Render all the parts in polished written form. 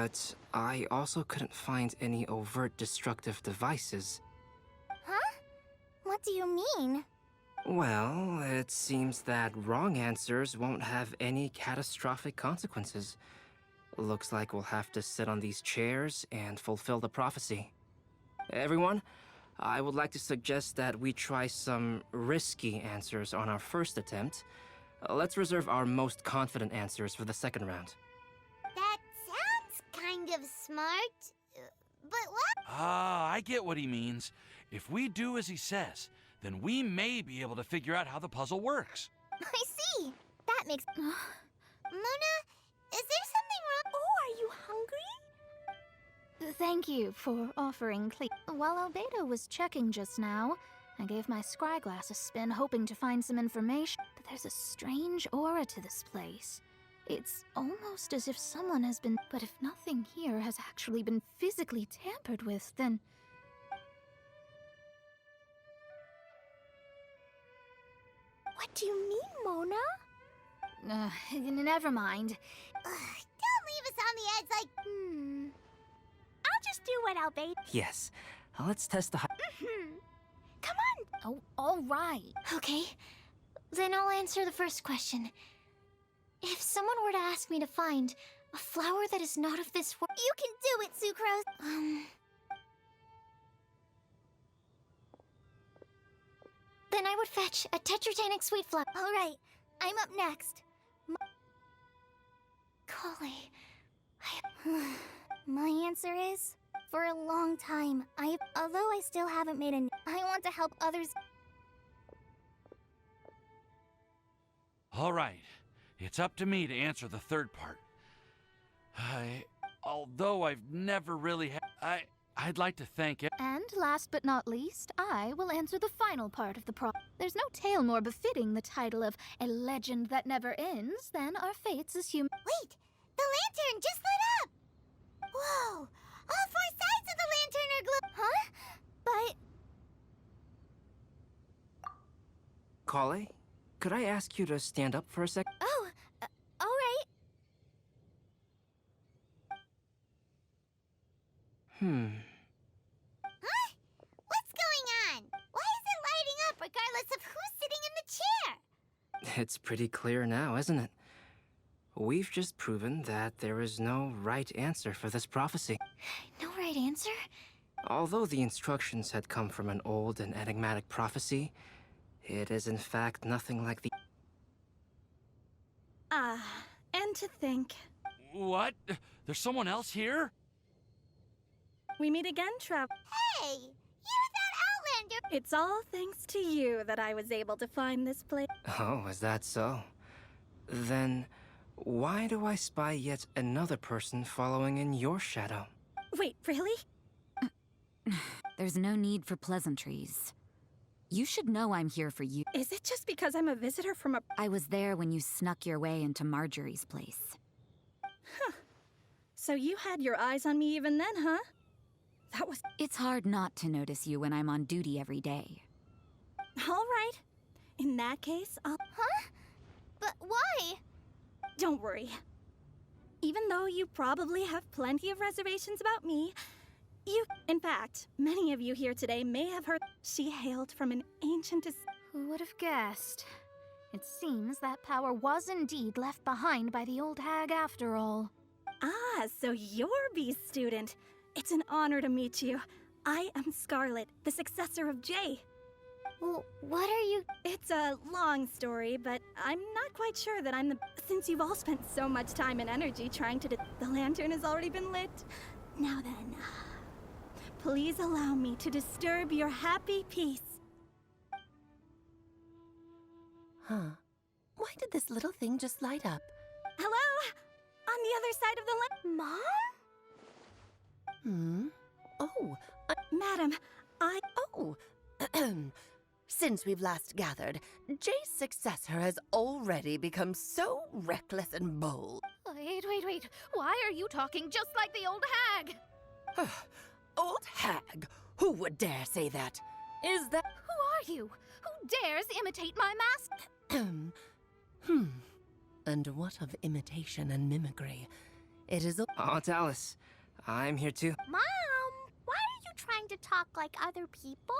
but I also couldn't find any overt destructive devices. Huh? What do you mean? Well, it seems that wrong answers won't have any catastrophic consequences. Looks like we'll have to sit on these chairs and fulfill the prophecy. Everyone, I would like to suggest that we try some risky answers on our first attempt. Let's reserve our most confident answers for the second round. That sounds kind of smart. But what? Ah, I get what he means. If we do as he says, then we may be able to figure out how the puzzle works. I see. That makes... Mona, is there something wrong? Oh, are you hungry? Thank you for offering While Albedo was checking just now, I gave my scryglass a spin hoping to find some information. But there's a strange aura to this place. It's almost as if someone has been... But if nothing here has actually been physically tampered with, then... What do you mean, Mona? Never mind. Don't leave us on the edge like... I'll just do what Albedo... Yes, let's test the... Come on! Oh, all right. Okay, then I'll answer the first question. If someone were to ask me to find a flower that is not of this world... You can do it, Sucrose! Then I would fetch a tetragenic sweet flower. Alright, I'm up next. Kale. My answer is... For a long time, although I still haven't made I want to help others... All right, it's up to me to answer the third part. Although I've never really I'd like to thank it. And last but not least, I will answer the final part of the There's no tale more befitting the title of a legend that never ends than our fates as human. Wait! The lantern just lit up! Whoa! All four sides of the lantern are Huh? But... Kale, could I ask you to stand up for a sec? Oh, alright. Huh? What's going on? Why is it lighting up regardless of who's sitting in the chair? It's pretty clear now, isn't it? We've just proven that there is no right answer for this prophecy. No right answer? Although the instructions had come from an old and enigmatic prophecy, it is in fact nothing like the... And to think. What? There's someone else here? We meet again, Trav. Hey! You're that Outlander! It's all thanks to you that I was able to find this place. Oh, is that so? Then, why do I spy yet another person following in your shadow? Wait, really? There's no need for pleasantries. You should know I'm here for you. Is it just because I'm a visitor from a... I was there when you snuck your way into Marjorie's place. So you had your eyes on me even then, huh? That was... It's hard not to notice you when I'm on duty every day. All right. In that case, I'll... Huh? But why? Don't worry. Even though you probably have plenty of reservations about me, in fact, many of you here today may have heard she hailed from an ancient... Who would have guessed? It seems that power was indeed left behind by the old hag after all. Ah, so you're B's student. It's an honor to meet you. I am Scarlet, the successor of Jay. Well, what are you... It's a long story, but I'm not quite sure that I'm the... Since you've all spent so much time and energy trying to... The lantern has already been lit. Now then, please allow me to disturb your happy peace. Huh. Why did this little thing just light up? Hello? On the other side of the Hmm? Oh, Madam, oh. Since we've last gathered, Jay's successor has already become so reckless and bold. Wait. Why are you talking just like the old hag? Old hag? Who would dare say that? Is that... Who are you? Who dares imitate my mask? And what of imitation and mimicry? It is a... Aunt Alice, I'm here too. Mom, why are you trying to talk like other people?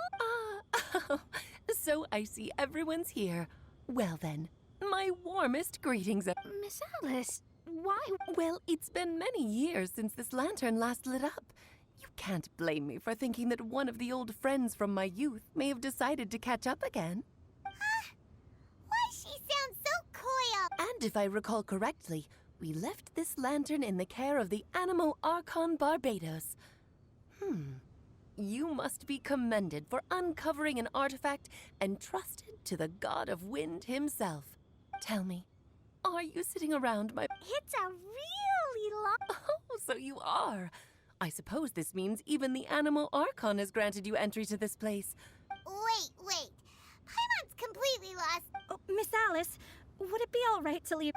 So I see everyone's here. Well then, my warmest greetings. Miss Alice, why? Well, it's been many years since this lantern last lit up. You can't blame me for thinking that one of the old friends from my youth may have decided to catch up again. Why she sounds so cool? And if I recall correctly, we left this lantern in the care of the Animo Archon Barbados. You must be commended for uncovering an artifact entrusted to the god of wind himself. Tell me, are you sitting around my... It's a really long... Oh, so you are. I suppose this means even the Animo Archon has granted you entry to this place. Wait. Paimon's completely lost. Oh, Miss Alice, would it be all right to leave?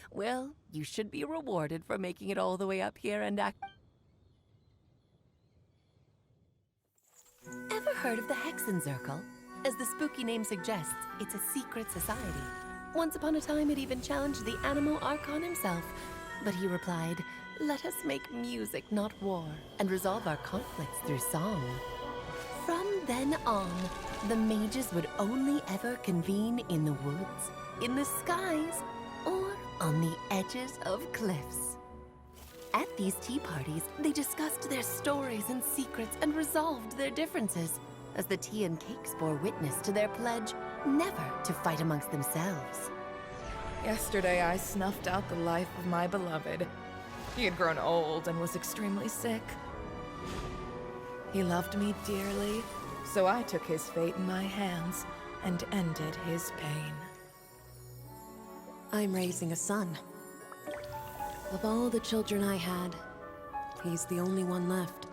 Well, you should be rewarded for making it all the way up here and act... Ever heard of the Hexenzirkel? As the spooky name suggests, it's a secret society. Once upon a time, it even challenged the Animo Archon himself. But he replied, "Let us make music, not war, and resolve our conflicts through song." From then on, the mages would only ever convene in the woods, in the skies, or on the edges of cliffs. At these tea parties, they discussed their stories and secrets and resolved their differences, as the tea and cakes bore witness to their pledge never to fight amongst themselves. Yesterday, I snuffed out the life of my beloved. He had grown old and was extremely sick. He loved me dearly, so I took his fate in my hands and ended his pain. I'm raising a son. Of all the children I had, he's the only one left.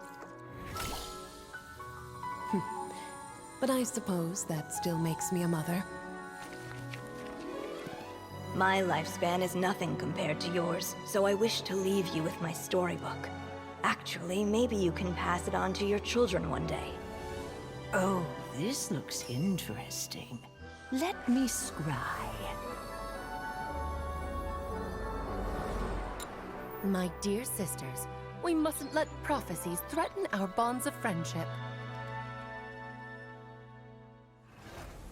But I suppose that still makes me a mother. My lifespan is nothing compared to yours, so I wish to leave you with my storybook. Actually, maybe you can pass it on to your children one day. Oh, this looks interesting. Let me scry. My dear sisters, we mustn't let prophecies threaten our bonds of friendship.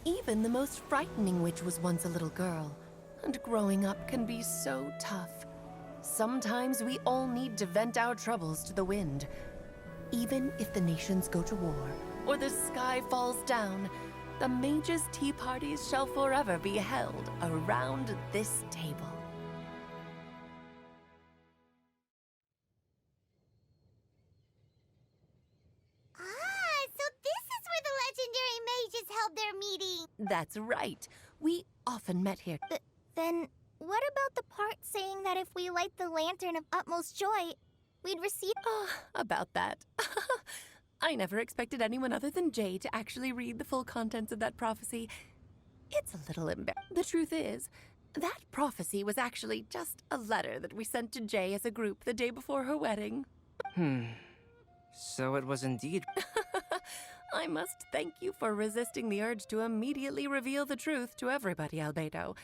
Even the most frightening witch was once a little girl, and growing up can be so tough. Sometimes we all need to vent our troubles to the wind. Even if the nations go to war, or the sky falls down, the mages' tea parties shall forever be held around this table. So this is where the legendary mages held their meeting. That's right. We often met here. Then what about the part saying that if we light the lantern of utmost joy, we'd receive... About that. I never expected anyone other than Jay to actually read the full contents of that prophecy. It's a little embarrassing. The truth is, that prophecy was actually just a letter that we sent to Jay as a group the day before her wedding. So it was indeed... I must thank you for resisting the urge to immediately reveal the truth to everybody, Albedo.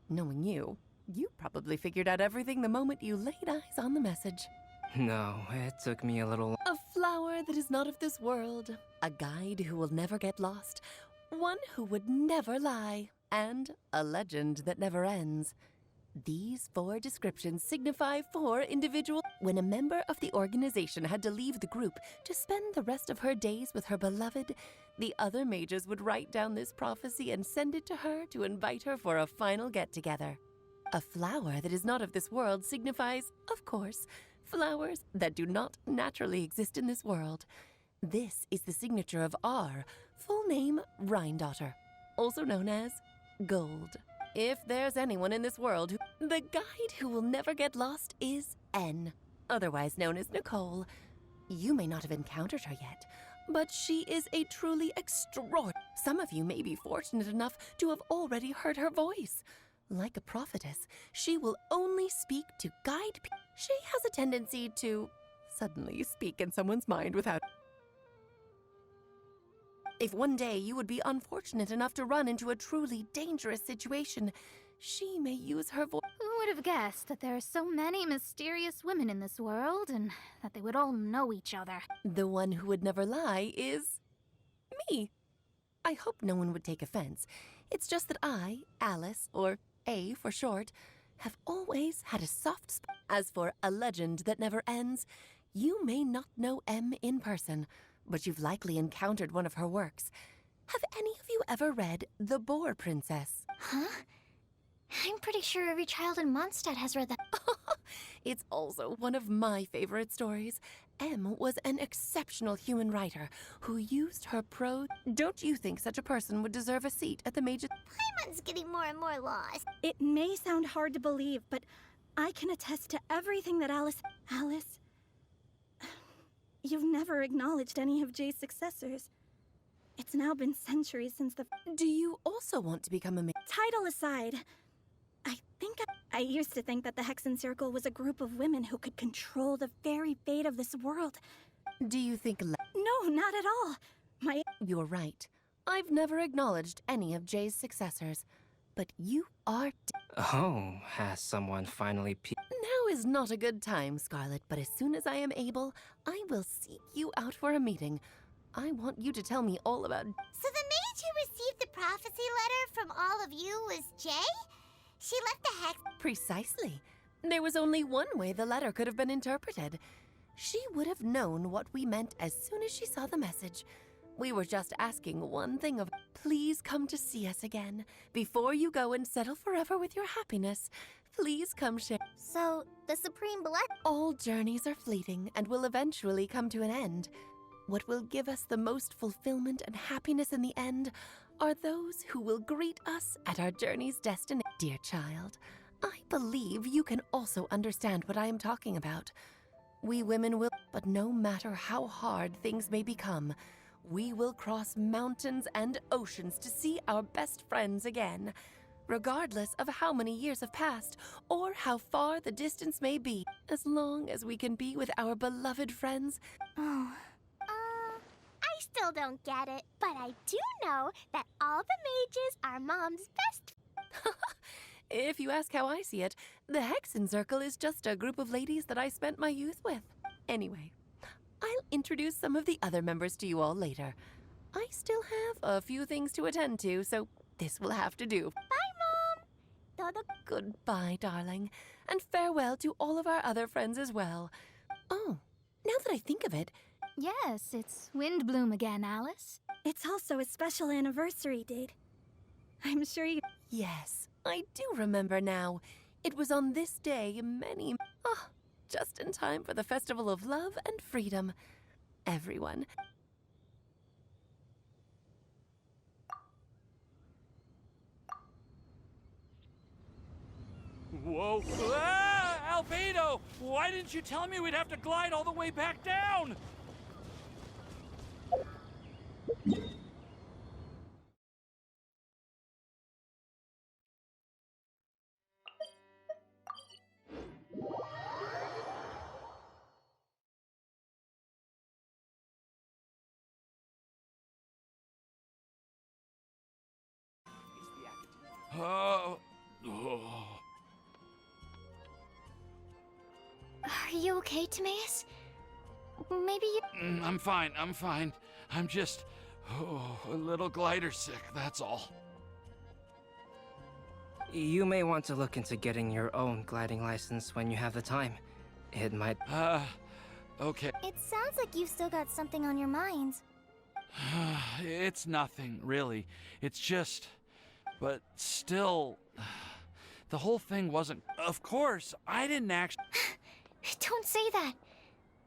Knowing you, you probably figured out everything the moment you laid eyes on the message. No, it took me a little... A flower that is not of this world, a guide who will never get lost, one who would never lie, and a legend that never ends. These 4 descriptions signify 4 individuals. When a member of the organization had to leave the group to spend the rest of her days with her beloved, the other mages would write down this prophecy and send it to her to invite her for a final get-together. A flower that is not of this world signifies, of course, flowers that do not naturally exist in this world. This is the signature of our full name, Rhindaughter, also known as Gold. If there's anyone in this world the guide who will never get lost is N, otherwise known as Nicole. You may not have encountered her yet, but she is a truly extraordinary... Some of you may be fortunate enough to have already heard her voice. Like a prophetess, she will only speak to guide people. She has a tendency to suddenly speak in someone's mind without... If one day you would be unfortunate enough to run into a truly dangerous situation, she may use her voice. would have guessed that there are so many mysterious women in this world and that they would all know each other? The one who would never lie is me. I hope no one would take offense. It's just that I, Alice, or A for short, have always had a soft spot. As for A Legend That Never Ends, you may not know M in person, but you've likely encountered one of her works. Have any of you ever read The Boar Princess? Huh? I'm pretty sure every child in Mondstadt has read that. It's also one of my favorite stories. M was an exceptional human writer who used her prose. Don't you think such a person would deserve a seat at the major... Paimon's getting more and more lost. It may sound hard to believe, but I can attest to everything that Alice... You've never acknowledged any of Jay's successors. It's now been centuries since the... Do you also want to become a... Title aside, I used to think that the Hexen Circle was a group of women who could control the very fate of this world. Do you think... No, not at all. You're right. I've never acknowledged any of Jay's successors. But you are... Oh, has someone finally Now is not a good time, Scarlet, but as soon as I am able, I will seek you out for a meeting. I want you to tell me all about... So the mage who received the prophecy letter from all of you was Jay? She left the hex... Precisely. There was only one way the letter could have been interpreted. She would have known what we meant as soon as she saw the message. We were just asking one thing of... Please come to see us again. Before you go and settle forever with your happiness, please come share... So, the Supreme Blessing... All journeys are fleeting and will eventually come to an end. What will give us the most fulfillment and happiness in the end are those who will greet us at our journey's destination. Dear child, I believe you can also understand what I am talking about. We women will, but no matter how hard things may become, we will cross mountains and oceans to see our best friends again, regardless of how many years have passed or how far the distance may be. As long as we can be with our beloved friends. Oh. I still don't get it, but I do know that all the mages are Mom's best. If you ask how I see it, the Hexen Circle is just a group of ladies that I spent my youth with. Anyway, I'll introduce some of the other members to you all later. I still have a few things to attend to, so this will have to do. Bye, Mom! Goodbye, darling, and farewell to all of our other friends as well. Oh, now that I think of it... Yes, it's Windbloom again, Alice. It's also a special anniversary date. I'm sure you... Yes, I do remember now. It was on this day just in time for the Festival of Love and Freedom. Everyone. Whoa! Ah! Albedo! Why didn't you tell me we'd have to glide all the way back down? Oh. Are you okay, Timaeus? Maybe you... I'm fine. I'm just... a little glider sick, that's all. You may want to look into getting your own gliding license when you have the time. It might... Okay. It sounds like you've still got something on your mind. It's nothing, really. It's just... But still... The whole thing wasn't... Of course, I didn't actually... Don't say that.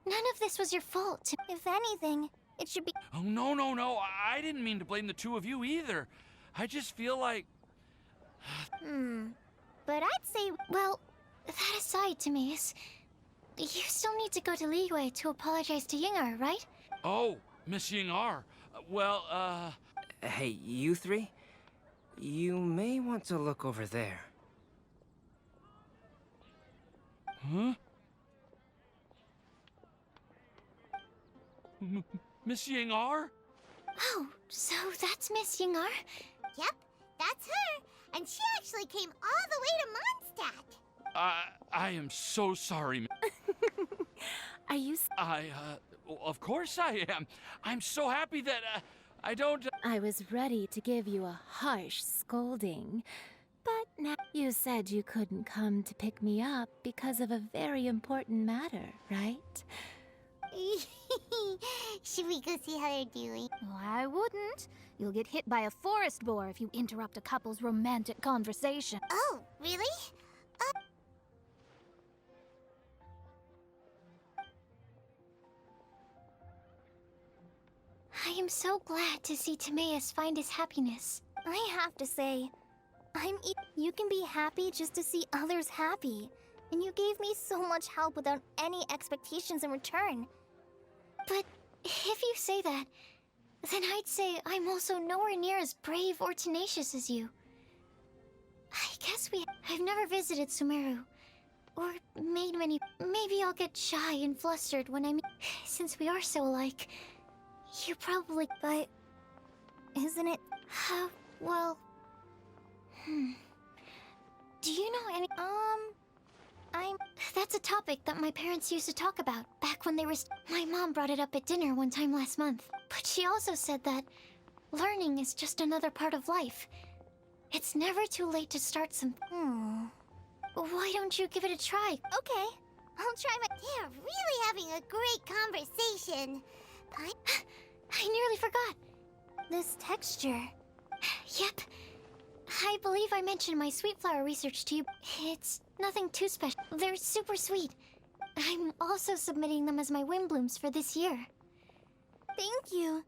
None of this was your fault. If anything, it should be... Oh, no. I didn't mean to blame the two of you either. I just feel like... But I'd say... Well, that aside, Timaeus, you still need to go to Liyue to apologize to Yinger, right? Oh, Miss Yingar. Well, Hey, you three? You may want to look over there. Huh? Miss Yingar? Oh, so that's Miss Yinger? Yep, that's her. And she actually came all the way to Mondstadt. I am so sorry. Are you? Of course I am. I'm so happy that, I don't... I was ready to give you a harsh scolding, but now you said you couldn't come to pick me up because of a very important matter, right? Should we go see how they're doing? Oh, I wouldn't. You'll get hit by a forest boar if you interrupt a couple's romantic conversation. Oh, really? I am so glad to see Timaeus find his happiness. I have to say, you can be happy just to see others happy. And you gave me so much help without any expectations in return. But if you say that, then I'd say I'm also nowhere near as brave or tenacious as you. I guess I've never visited Sumeru. Or made many... Maybe I'll get shy and flustered when I meet... Since we are so alike, you probably... But... Isn't it... well... Do you know any... That's a topic that my parents used to talk about back when they were... My mom brought it up at dinner one time last month. But she also said that learning is just another part of life. It's never too late to start some... Why don't you give it a try? Okay, I'll try my... They're really having a great conversation. I nearly forgot. This texture... Yep. I believe I mentioned my sweet flower research to you. It's nothing too special. They're super sweet. I'm also submitting them as my wind blooms for this year. Thank you.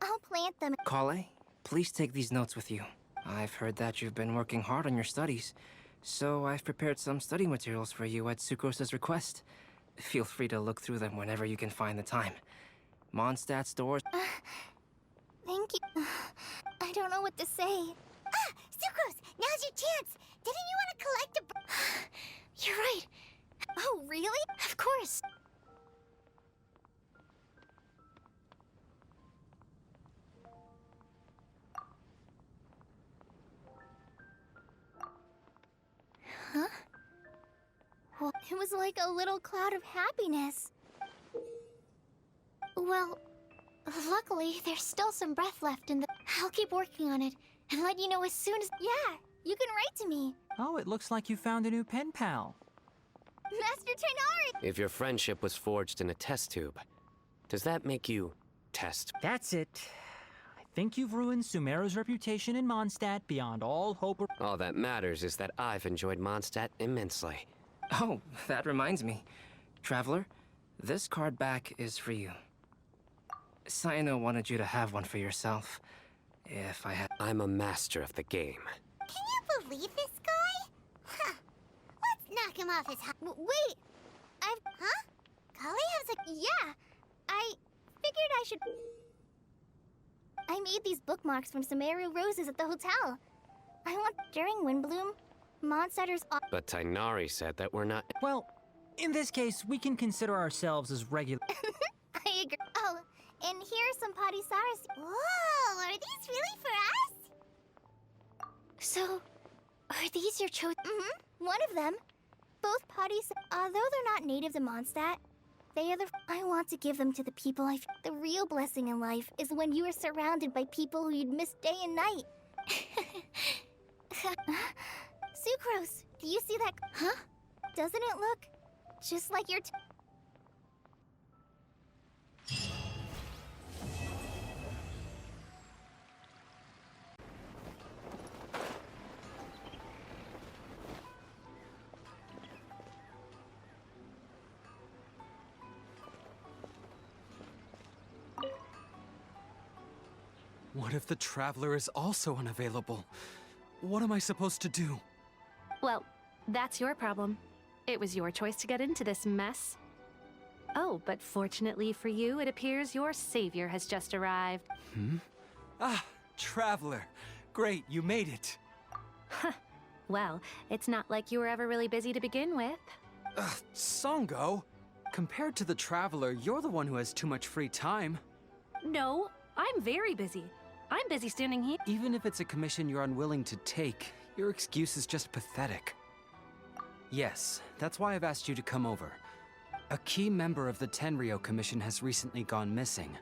I'll plant them. Kale, please take these notes with you. I've heard that you've been working hard on your studies, so I've prepared some study materials for you at Sucrose's request. Feel free to look through them whenever you can find the time. Mondstadt stores... Thank you. I don't know what to say. Sucrose! Now's your chance! Didn't you want to collect a... You're right. Oh, really? Of course. Huh? Well, it was like a little cloud of happiness. Well, luckily, there's still some breath left in the... I'll keep working on it and let you know as soon as... Yeah, you can write to me. Oh, it looks like you found a new pen pal. Master Tainari! If your friendship was forged in a test tube, does that make you test? That's it. I think you've ruined Sumeru's reputation in Mondstadt beyond all hope. All that matters is that I've enjoyed Mondstadt immensely. Oh, that reminds me. Traveler, this card back is for you. Sayano wanted you to have one for yourself. If I had... I'm a master of the game. Can you believe this guy? Huh. Let's knock him off his... Wait! Huh? Kale has a... Yeah! I figured I should... I made these bookmarks from Sumeru roses at the hotel. I want... During Windbloom, Mondstadters... But Tainari said that we're not... Well, in this case, we can consider ourselves as regular... I agree. Oh, and here's some Padisaras. Whoa, are these really for us? So, are these your chosen? One of them. Both Padis, although they're not natives of Mondstadt, they are the... I want to give them to the people I... The real blessing in life is when you are surrounded by people who you'd miss day and night. Sucrose, do you see that? Huh? Doesn't it look just like your... What if the Traveler is also unavailable? What am I supposed to do? Well, that's your problem. It was your choice to get into this mess. Oh, but fortunately for you, it appears your savior has just arrived. Ah, Traveler. Great, you made it. Well, it's not like you were ever really busy to begin with. Songo, compared to the Traveler, you're the one who has too much free time. No, I'm very busy. I'm busy standing here. Even if it's a commission you're unwilling to take, your excuse is just pathetic. Yes, that's why I've asked you to come over. A key member of the Tenryo Commission has recently gone missing.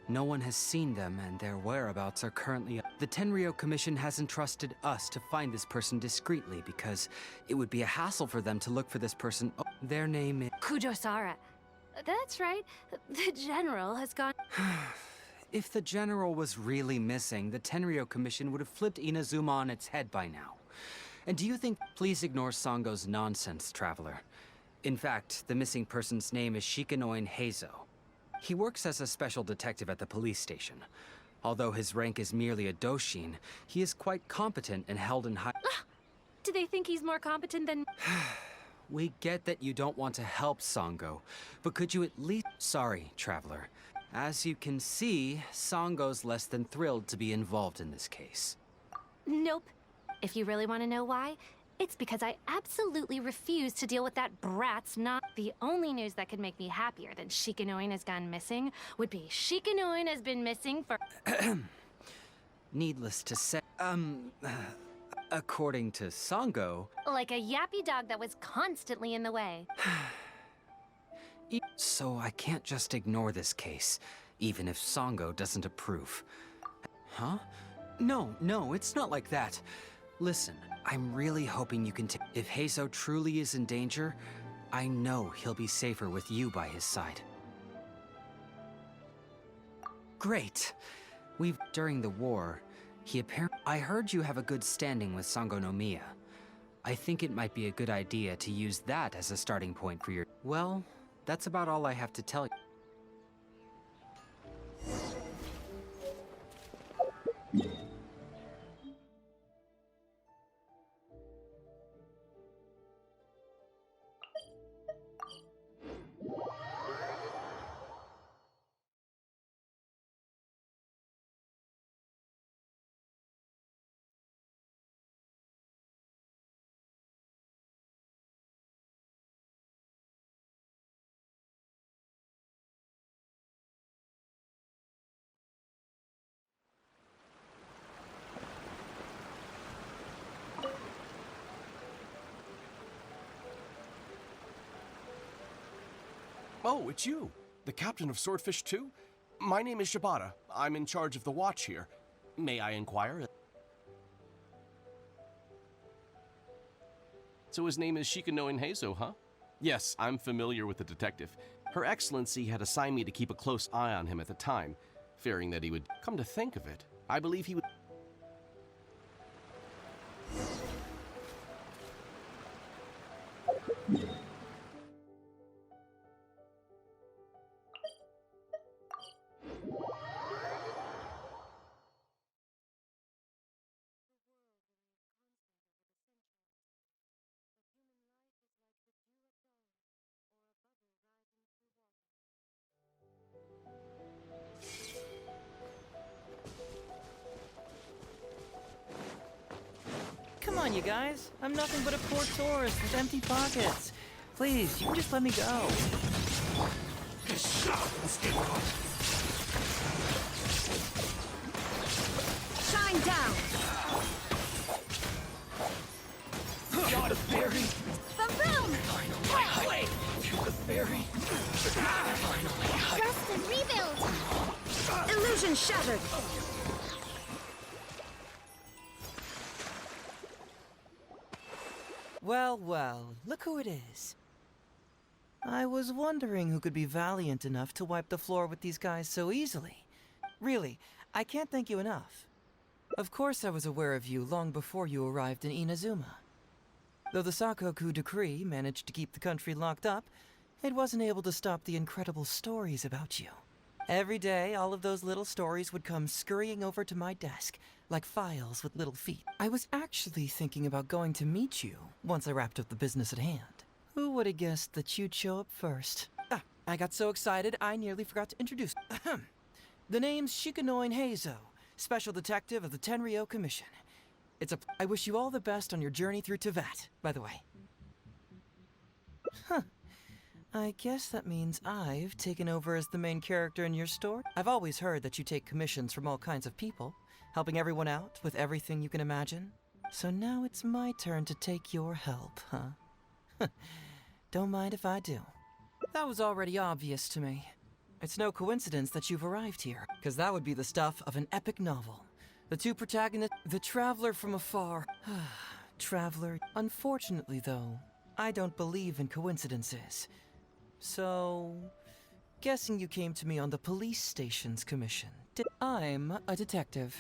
No one has seen them, and their whereabouts are currently... The Tenryo Commission has entrusted us to find this person discreetly because it would be a hassle for them to look for this person. Oh, their name is... Kujosara. That's right. The General has gone... If the General was really missing, the Tenryo Commission would have flipped Inazuma on its head by now. And do you think... Please ignore Sango's nonsense, Traveler. In fact, the missing person's name is Shikanoin Heizo. He works as a special detective at the police station. Although his rank is merely a doshin, he is quite competent and held in high... Do they think he's more competent than... We get that you don't want to help Sango, but could you at least... Sorry, Traveler. As you can see, Sango's less than thrilled to be involved in this case. Nope. If you really want to know why, it's because I absolutely refuse to deal with that brat's not... The only news that could make me happier than Shikanoin has gone missing would be Shikanoin has been missing for... Needless to say, according to Sango... Like a yappy dog that was constantly in the way. So I can't just ignore this case, even if Sango doesn't approve. Huh? No, it's not like that. Listen, I'm really hoping you can if Heizo truly is in danger, I know he'll be safer with you by his side. Great. During the war, I heard you have a good standing with Sango no Miya. I think it might be a good idea to use that as a starting point for your... Well, that's about all I have to tell you. Oh, it's you, the captain of Swordfish 2? My name is Shibata. I'm in charge of the watch here. May I inquire? So his name is Shikanoin Heizo, huh? Yes, I'm familiar with the detective. Her Excellency had assigned me to keep a close eye on him at the time, fearing that he would come to think of it. I believe he would... Come on, you guys. I'm nothing but a poor tourist with empty pockets. Please, you can just let me go. Shine down! Got a fairy! The room! Wait! The fairy! Rest and rebuild! Illusion shattered! Well, look who it is. I was wondering who could be valiant enough to wipe the floor with these guys so easily. Really, I can't thank you enough. Of course I was aware of you long before you arrived in Inazuma. Though the Sakoku decree managed to keep the country locked up, it wasn't able to stop the incredible stories about you. Every day, all of those little stories would come scurrying over to my desk, like files with little feet. I was actually thinking about going to meet you once I wrapped up the business at hand. Who would have guessed that you'd show up first? I got so excited I nearly forgot to introduce... The name's Shikanoin Heizo, Special Detective of the Tenryo Commission. I wish you all the best on your journey through Teyvat, by the way. I guess that means I've taken over as the main character in your story. I've always heard that you take commissions from all kinds of people, helping everyone out with everything you can imagine. So now it's my turn to take your help, huh? Don't mind if I do. That was already obvious to me. It's no coincidence that you've arrived here, because that would be the stuff of an epic novel. The two protagonists, the traveler from afar. Traveler. Unfortunately, though, I don't believe in coincidences. So, guessing you came to me on the police station's commission. I'm a detective.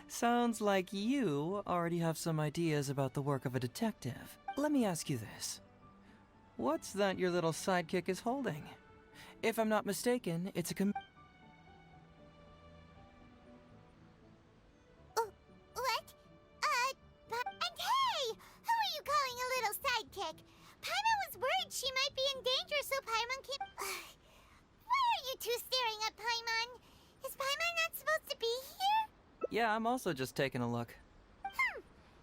Sounds like you already have some ideas about the work of a detective. Let me ask you this. What's that your little sidekick is holding? If I'm not mistaken, it's a What? And hey! Who are you calling a little sidekick? Paimon was worried she might be in danger, so Paimon came... Why are you two staring at Paimon? Is Paimon not supposed to be here? Yeah, I'm also just taking a look.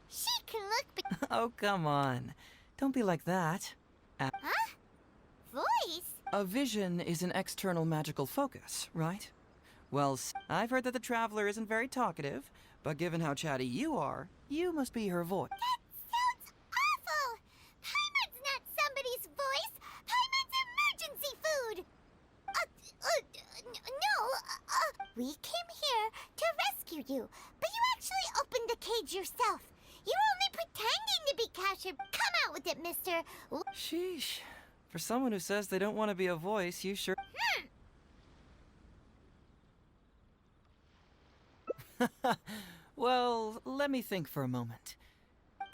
She can look Oh, come on. Don't be like that. Huh? Voice? A vision is an external magical focus, right? Well, I've heard that the Traveler isn't very talkative, but given how chatty you are, you must be her voice. That sounds awful! Paimon's not somebody's voice! Paimon's emergency food! We came here to rescue you, but you actually opened the cage yourself. You were only pretending to be captured. Come out with it, mister. Sheesh. For someone who says they don't want to be a voice, you sure... Well, let me think for a moment.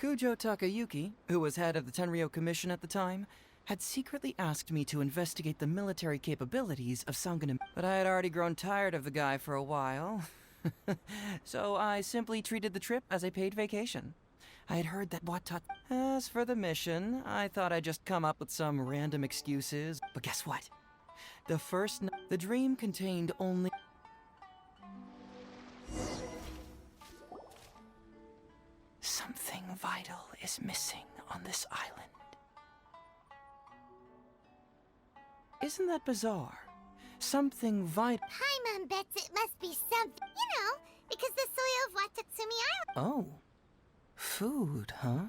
Kujo Takayuki, who was head of the Tenryo Commission at the time, had secretly asked me to investigate the military capabilities of Sanganim, but I had already grown tired of the guy for a while. So I simply treated the trip as a paid vacation. I had heard that Watat... As for the mission, I thought I'd just come up with some random excuses. But guess what? The dream contained only... Something vital is missing on this island. Isn't that bizarre? Something vital... Paimon bets it must be something. You know, because the soil of Watatsumi Island... Oh. Food, huh?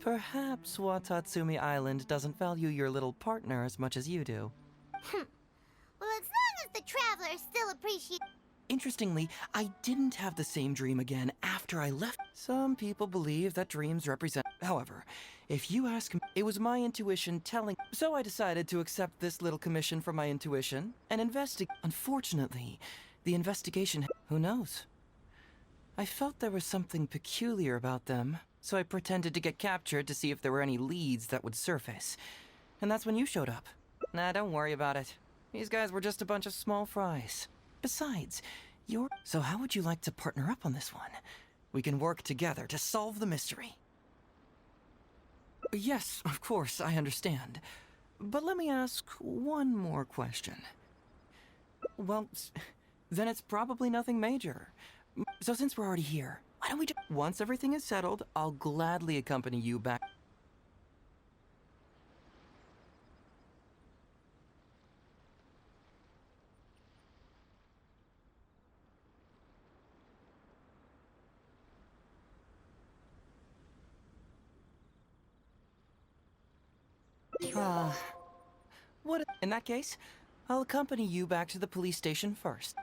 Perhaps Watatsumi Island doesn't value your little partner as much as you do. Well, as long as the Traveler still appreciates... Interestingly, I didn't have the same dream again after I left. Some people believe that dreams represent... However, if you ask me, it was my intuition telling... So I decided to accept this little commission from my intuition and investigate... Unfortunately, the investigation... Who knows? I felt there was something peculiar about them, so I pretended to get captured to see if there were any leads that would surface. And that's when you showed up. Nah, don't worry about it. These guys were just a bunch of small fries. Besides, you're... So how would you like to partner up on this one? We can work together to solve the mystery. Yes, of course, I understand. But let me ask one more question. Well, then it's probably nothing major. So since we're already here, why don't we just... Once everything is settled, I'll gladly accompany you back. What? In that case, I'll accompany you back to the police station first.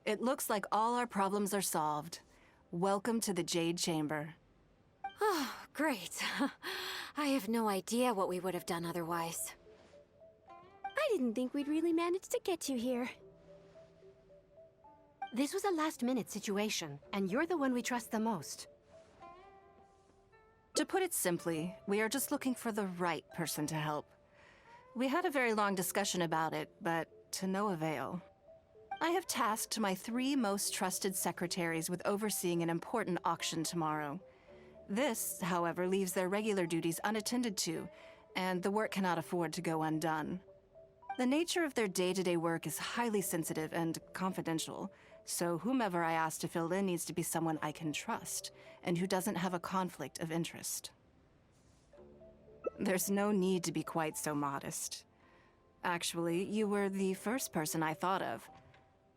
It looks like all our problems are solved. Welcome to the Jade Chamber. Oh, great. I have no idea what we would have done otherwise. I didn't think we'd really manage to get you here. This was a last-minute situation, and you're the one we trust the most. To put it simply, we are just looking for the right person to help. We had a very long discussion about it, but to no avail. I have tasked my 3 most trusted secretaries with overseeing an important auction tomorrow. This, however, leaves their regular duties unattended to, and the work cannot afford to go undone. The nature of their day-to-day work is highly sensitive and confidential, so whomever I ask to fill in needs to be someone I can trust, and who doesn't have a conflict of interest. There's no need to be quite so modest. Actually, you were the first person I thought of.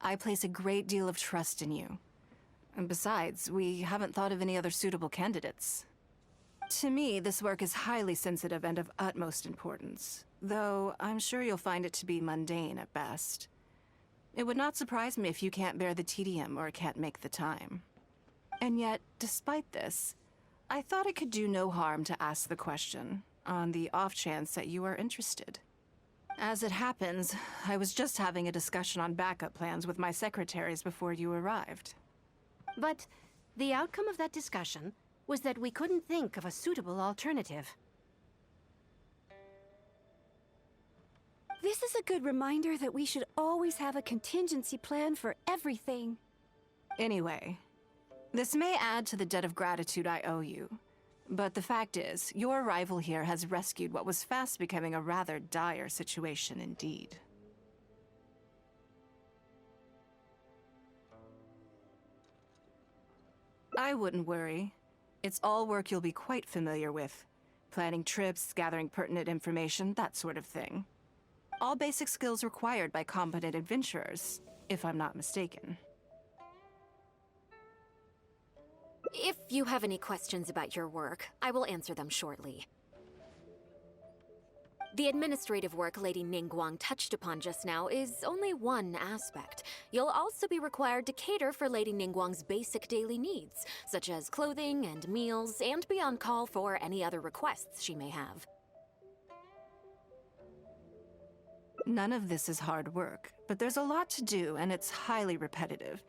I place a great deal of trust in you. And besides, we haven't thought of any other suitable candidates. To me, this work is highly sensitive and of utmost importance, though I'm sure you'll find it to be mundane at best. It would not surprise me if you can't bear the tedium or can't make the time. And yet, despite this, I thought it could do no harm to ask the question, on the off chance that you are interested. As it happens, I was just having a discussion on backup plans with my secretaries before you arrived. But the outcome of that discussion was that we couldn't think of a suitable alternative. This is a good reminder that we should always have a contingency plan for everything. Anyway, this may add to the debt of gratitude I owe you. But the fact is, your arrival here has rescued what was fast becoming a rather dire situation indeed. I wouldn't worry. It's all work you'll be quite familiar with. Planning trips, gathering pertinent information, that sort of thing. All basic skills required by competent adventurers, if I'm not mistaken. If you have any questions about your work, I will answer them shortly. The administrative work Lady Ningguang touched upon just now is only one aspect. You'll also be required to cater for Lady Ningguang's basic daily needs, such as clothing and meals, and be on call for any other requests she may have. None of this is hard work, but there's a lot to do, and it's highly repetitive.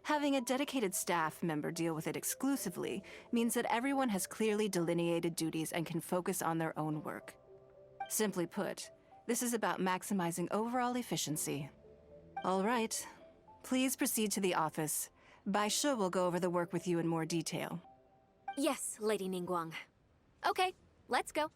Having a dedicated staff member deal with it exclusively means that everyone has clearly delineated duties and can focus on their own work. Simply put, this is about maximizing overall efficiency. All right, please proceed to the office. Bai Shi will go over the work with you in more detail. Yes, Lady Ningguang. Okay, let's go.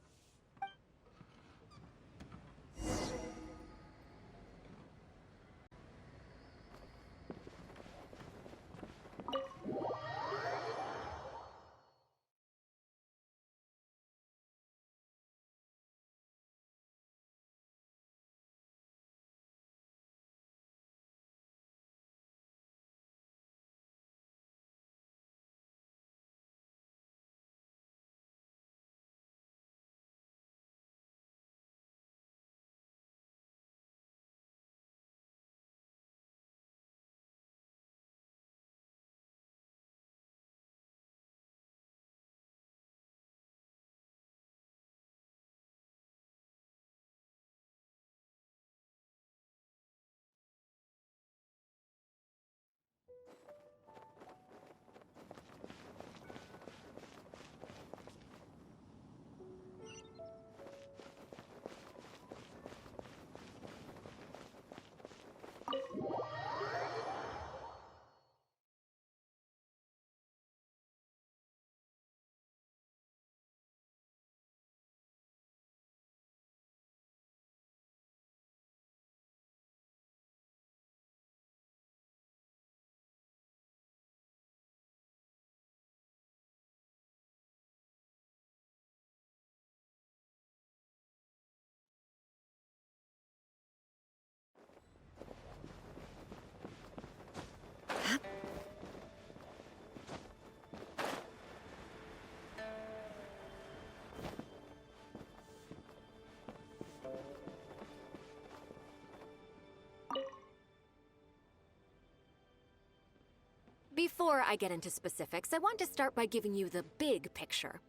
Before I get into specifics, I want to start by giving you the big picture.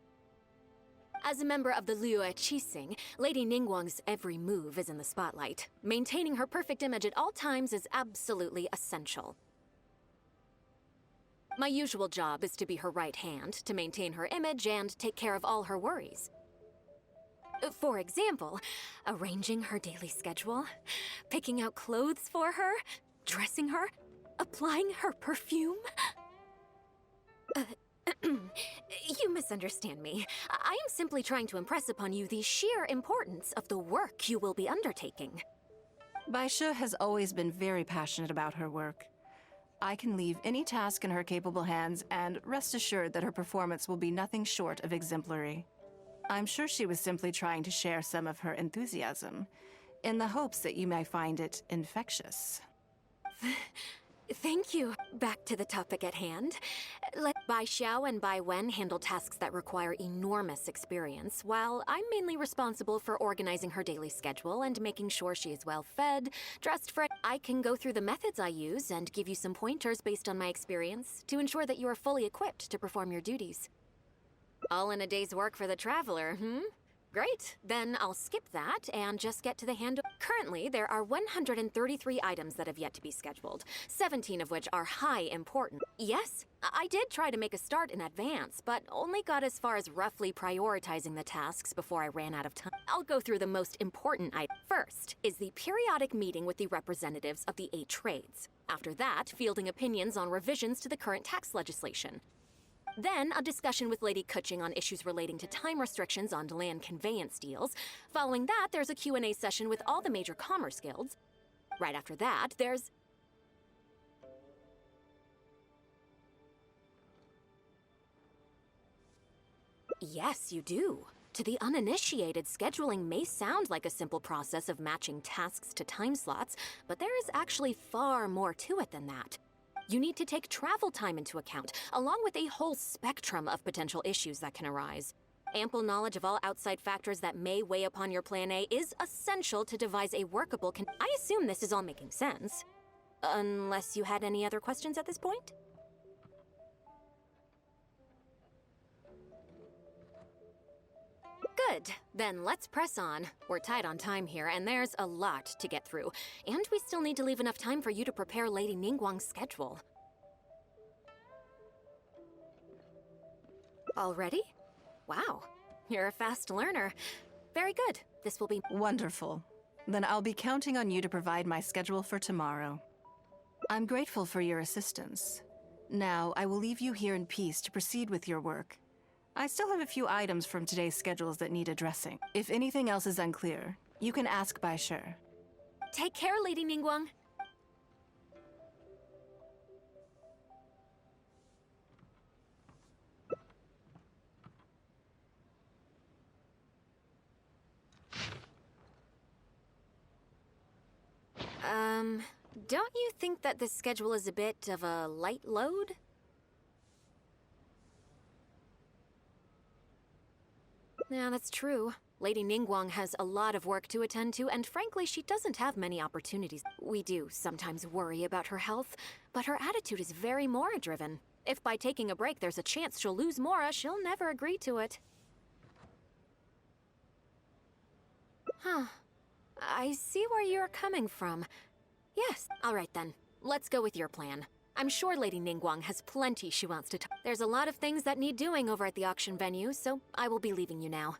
As a member of the Liyue Qixing, Lady Ningguang's every move is in the spotlight. Maintaining her perfect image at all times is absolutely essential. My usual job is to be her right hand, to maintain her image and take care of all her worries. For example, arranging her daily schedule, picking out clothes for her, dressing her, applying her perfume. You misunderstand me. I am simply trying to impress upon you the sheer importance of the work you will be undertaking. Baishe has always been very passionate about her work. I can leave any task in her capable hands and rest assured that her performance will be nothing short of exemplary. I'm sure she was simply trying to share some of her enthusiasm, in the hopes that you may find it infectious. Thank you. Back to the topic at hand. Let Bai Xiao and Bai Wen handle tasks that require enormous experience, while I'm mainly responsible for organizing her daily schedule and making sure she is well fed, dressed for... I can go through the methods I use and give you some pointers based on my experience to ensure that you are fully equipped to perform your duties. All in a day's work for the traveler, Great. Then I'll skip that and just get to the hand. Currently, there are 133 items that have yet to be scheduled, 17 of which are high important. Yes, I did try to make a start in advance, but only got as far as roughly prioritizing the tasks before I ran out of time. I'll go through the most important item. First is the periodic meeting with the representatives of the 8 trades. After that, fielding opinions on revisions to the current tax legislation. Then, a discussion with Lady Kuching on issues relating to time restrictions on land conveyance deals. Following that, there's a Q&A session with all the major commerce guilds. Right after that, there's... Yes, you do. To the uninitiated, scheduling may sound like a simple process of matching tasks to time slots, but there is actually far more to it than that. You need to take travel time into account, along with a whole spectrum of potential issues that can arise. Ample knowledge of all outside factors that may weigh upon your Plan A is essential to devise a workable I assume this is all making sense. Unless you had any other questions at this point? Good. Then let's press on. We're tight on time here, and there's a lot to get through. And we still need to leave enough time for you to prepare Lady Ningguang's schedule. Already? Wow. You're a fast learner. Very good. This will be... Wonderful. Then I'll be counting on you to provide my schedule for tomorrow. I'm grateful for your assistance. Now, I will leave you here in peace to proceed with your work. I still have a few items from today's schedules that need addressing. If anything else is unclear, you can ask Baishe. Take care, Lady Ningguang. Don't you think that this schedule is a bit of a light load? Yeah, that's true. Lady Ningguang has a lot of work to attend to, and frankly, she doesn't have many opportunities. We do sometimes worry about her health, but her attitude is very Mora-driven. If by taking a break there's a chance she'll lose Mora, she'll never agree to it. Huh. I see where you're coming from. Yes, all right then. Let's go with your plan. I'm sure Lady Ningguang has plenty she wants to talk. There's a lot of things that need doing over at the auction venue, so I will be leaving you now.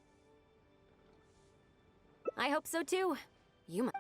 I hope so too. You might.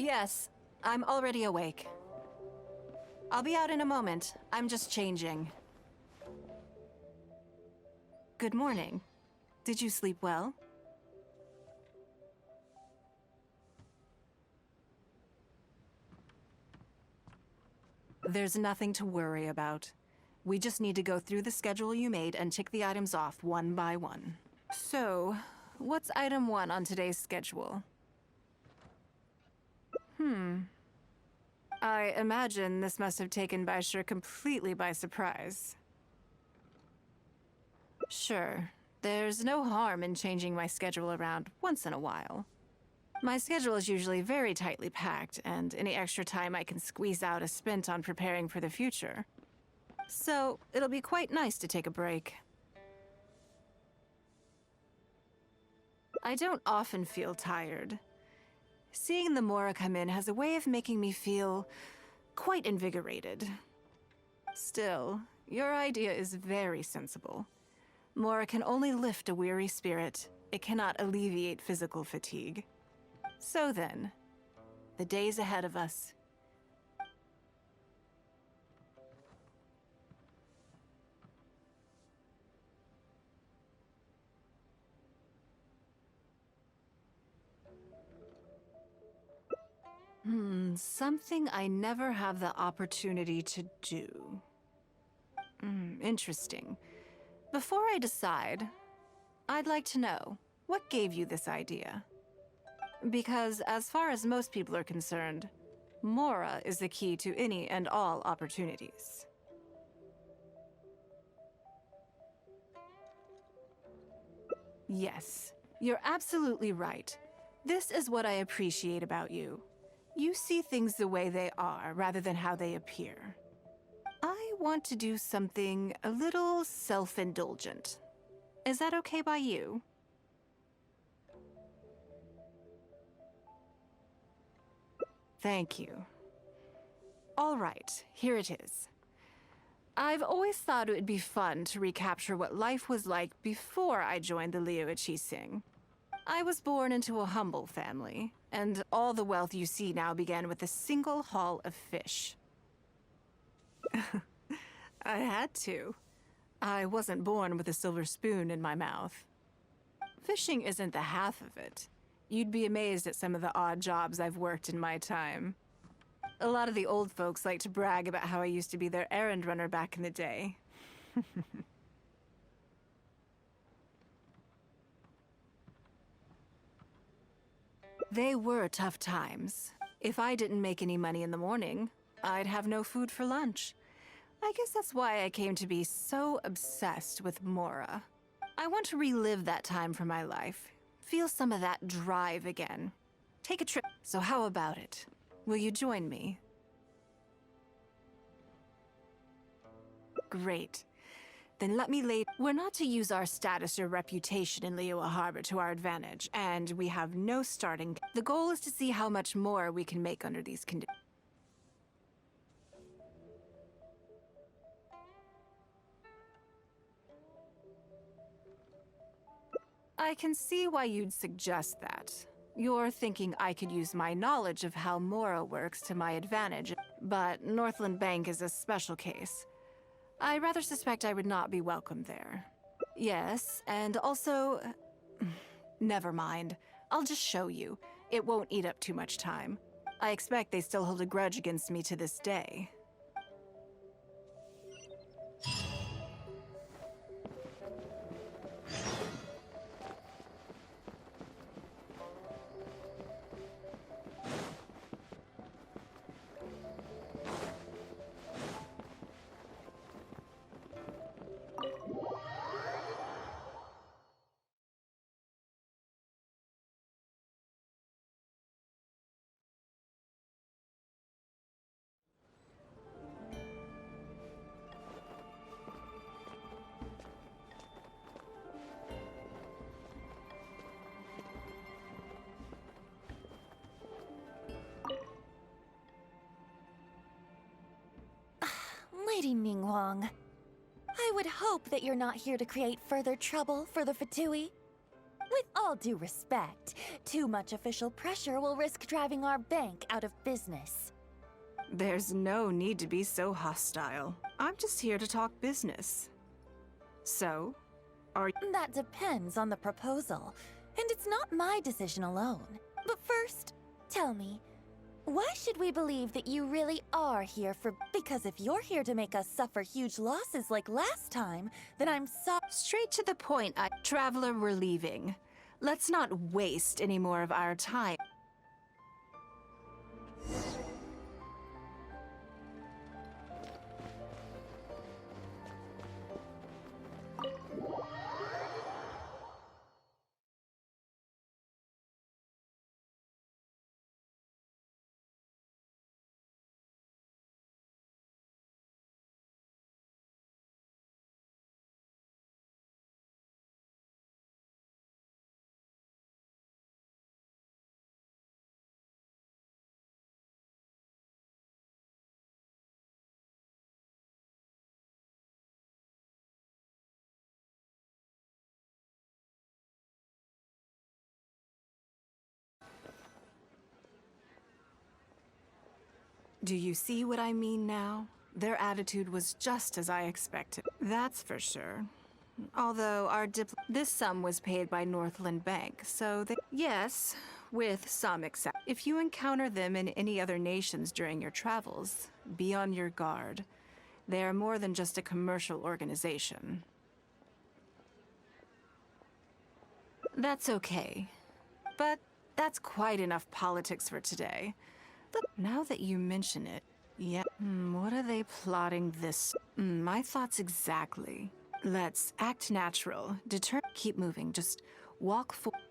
Yes, I'm already awake. I'll be out in a moment. I'm just changing. Good morning. Did you sleep well? There's nothing to worry about. We just need to go through the schedule you made and tick the items off one by one. So, what's item 1 on today's schedule? I imagine this must have taken Baishir completely by surprise. Sure, there's no harm in changing my schedule around once in a while. My schedule is usually very tightly packed, and any extra time I can squeeze out is spent on preparing for the future. So, it'll be quite nice to take a break. I don't often feel tired. Seeing the Mora come in has a way of making me feel quite invigorated. Still, your idea is very sensible. Mora can only lift a weary spirit. It cannot alleviate physical fatigue. So then, the days ahead of us. Something I never have the opportunity to do. Interesting. Before I decide, I'd like to know, what gave you this idea? Because as far as most people are concerned, Mora is the key to any and all opportunities. Yes, you're absolutely right. This is what I appreciate about you. You see things the way they are, rather than how they appear. I want to do something a little self-indulgent. Is that okay by you? Thank you. All right, here it is. I've always thought it would be fun to recapture what life was like before I joined the Liu Sing. I was born into a humble family, and all the wealth you see now began with a single haul of fish. I had to. I wasn't born with a silver spoon in my mouth. Fishing isn't the half of it. You'd be amazed at some of the odd jobs I've worked in my time. A lot of the old folks like to brag about how I used to be their errand runner back in the day. They were tough times. If I didn't make any money in the morning, I'd have no food for lunch. I guess that's why I came to be so obsessed with Mora. I want to relive that time for my life. Feel some of that drive again. Take a trip. So how about it? Will you join me? Great. Then let me lay... We're not to use our status or reputation in Liyue Harbor to our advantage, and we have no starting... The goal is to see how much more we can make under these conditions. I can see why you'd suggest that. You're thinking I could use my knowledge of how Mora works to my advantage, but Northland Bank is a special case. I rather suspect I would not be welcome there. Yes, and also... Never mind. I'll just show you. It won't eat up too much time. I expect they still hold a grudge against me to this day. Lady Ningguang, I would hope that you're not here to create further trouble for the Fatui. With all due respect, too much official pressure will risk driving our bank out of business. There's no need to be so hostile. I'm just here to talk business. So, That depends on the proposal, and it's not my decision alone. But first, tell me, why should we believe that you really are here for... Because if you're here to make us suffer huge losses like last time, then I'm Straight to the point, Traveler, we're leaving. Let's not waste any more of our time. Do you see what I mean now? Their attitude was just as I expected. That's for sure. Although this sum was paid by Northland Bank, so yes, with some exception. If you encounter them in any other nations during your travels, be on your guard. They are more than just a commercial organization. That's okay. But that's quite enough politics for today. Now that you mention it, yeah, what are they plotting this? My thoughts exactly. Let's act natural. Keep moving. Just walk forward.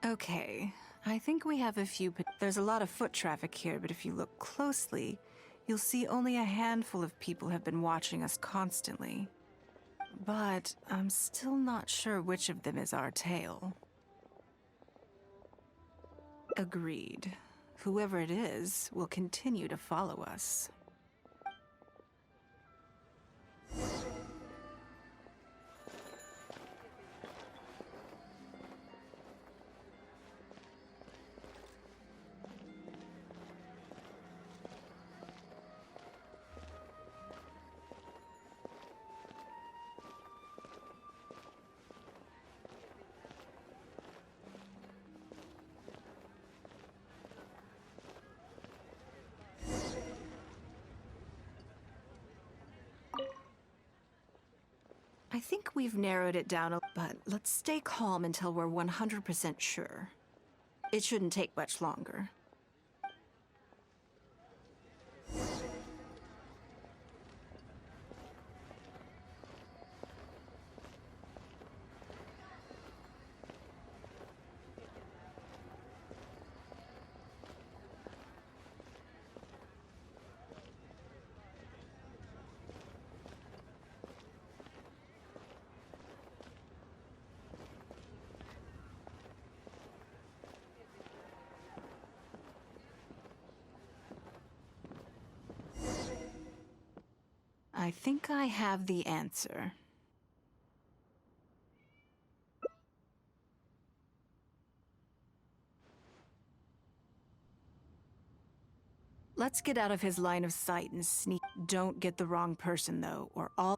Okay, I think we have a few. There's a lot of foot traffic here, but if you look closely, you'll see only a handful of people have been watching us constantly. But I'm still not sure which of them is our tail. Agreed. Whoever it is will continue to follow us. I think we've narrowed it down but let's stay calm until we're 100% sure. It shouldn't take much longer. I think I have the answer. Let's get out of his line of sight and sneak. Don't get the wrong person, though, or all...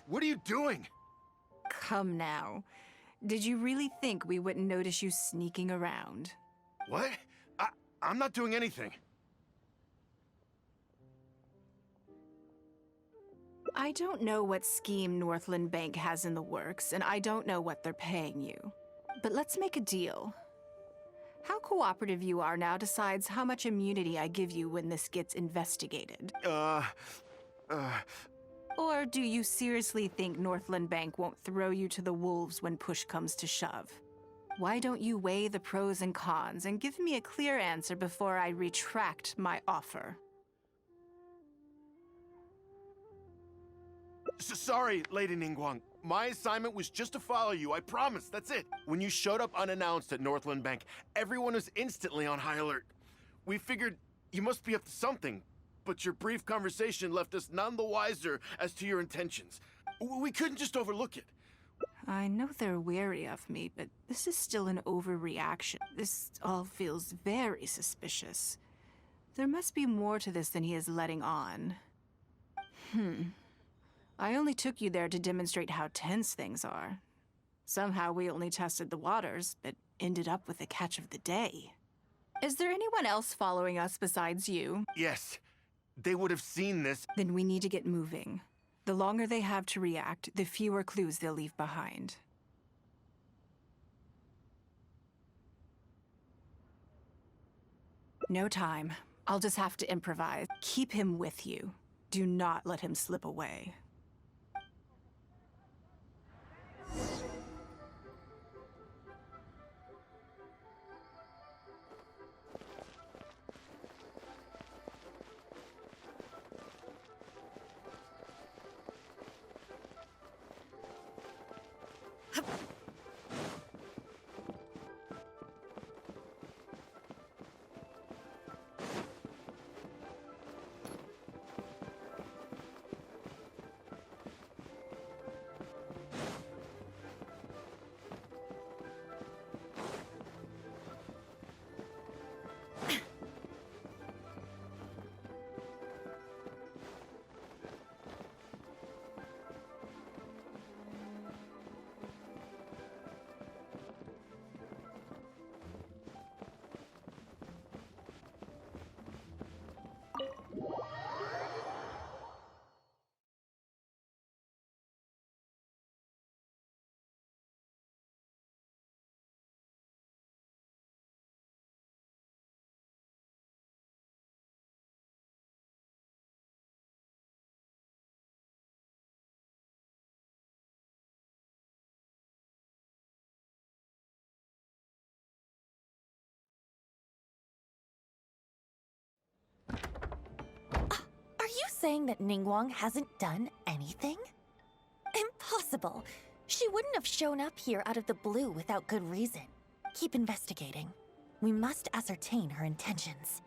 What are you doing? Come now. Did you really think we wouldn't notice you sneaking around? What? I'm not doing anything. I don't know what scheme Northland Bank has in the works, and I don't know what they're paying you. But let's make a deal. How cooperative you are now decides how much immunity I give you when this gets investigated. Or do you seriously think Northland Bank won't throw you to the wolves when push comes to shove? Why don't you weigh the pros and cons and give me a clear answer before I retract my offer? Sorry, Lady Ningguang. My assignment was just to follow you, I promise, that's it. When you showed up unannounced at Northland Bank, everyone was instantly on high alert. We figured you must be up to something, but your brief conversation left us none the wiser as to your intentions. We couldn't just overlook it. I know they're wary of me, but this is still an overreaction. This all feels very suspicious. There must be more to this than he is letting on. I only took you there to demonstrate how tense things are. Somehow we only tested the waters, but ended up with the catch of the day. Is there anyone else following us besides you? Yes. They would have seen this. Then we need to get moving. The longer they have to react, the fewer clues they'll leave behind. No time. I'll just have to improvise. Keep him with you. Do not let him slip away. Are you saying that Ningguang hasn't done anything? Impossible. She wouldn't have shown up here out of the blue without good reason. Keep investigating. We must ascertain her intentions.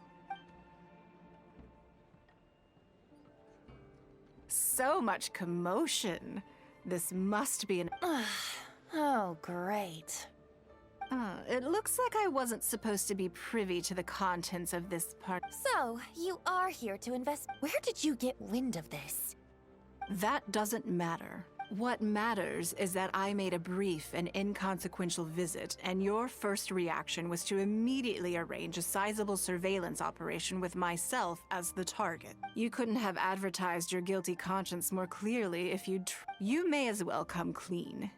So much commotion. This must be an... Oh, great. It looks like I wasn't supposed to be privy to the contents of this part. So, you are here to invest. Where did you get wind of this? That doesn't matter. What matters is that I made a brief and inconsequential visit, and your first reaction was to immediately arrange a sizable surveillance operation with myself as the target. You couldn't have advertised your guilty conscience more clearly if you'd... You may as well come clean.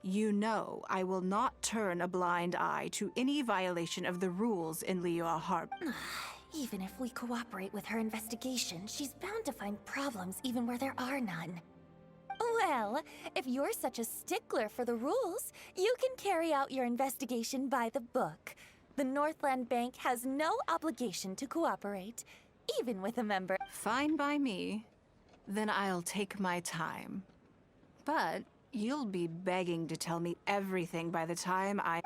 You know I will not turn a blind eye to any violation of the rules in Liyue Harbor. Even if we cooperate with her investigation, she's bound to find problems even where there are none. Well, if you're such a stickler for the rules, you can carry out your investigation by the book. The Northland Bank has no obligation to cooperate, even with a member. Fine by me. Then I'll take my time. But you'll be begging to tell me everything by the time I...